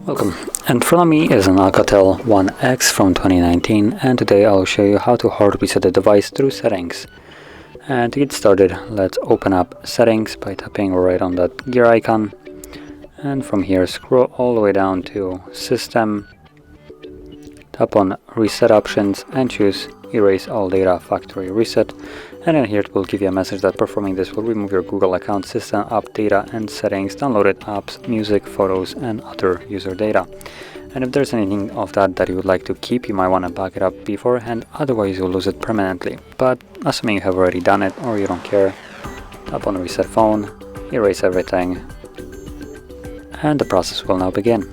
Welcome. In front of me is an Alcatel One X from 2019, and today I'll show you how to hard reset the device through settings. And to get started, let's open up settings by tapping right on that gear icon, and from here scroll all the way down to system, tap on reset options and choose erase all data factory reset, and then here it will give you a message that performing this will remove your Google account, system app data and settings, downloaded apps, music, photos and other user data. And if there's anything of that you would like to keep, you might want to back it up beforehand, otherwise you'll lose it permanently. But assuming you have already done it or you don't care, tap on reset phone, erase everything, and the process will now begin.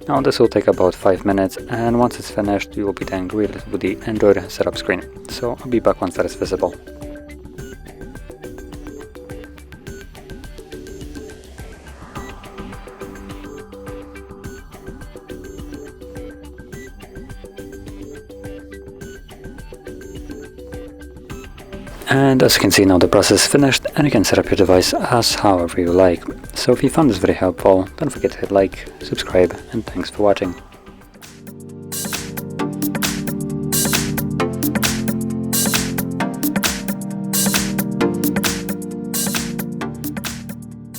Now this will take about 5 minutes, and once it's finished you will be then greeted with the Android setup screen. So I'll be back once that is visible. And as you can see now the process is finished, and you can set up your device as however you like. So if you found this video helpful, don't forget to hit like, subscribe, and thanks for watching.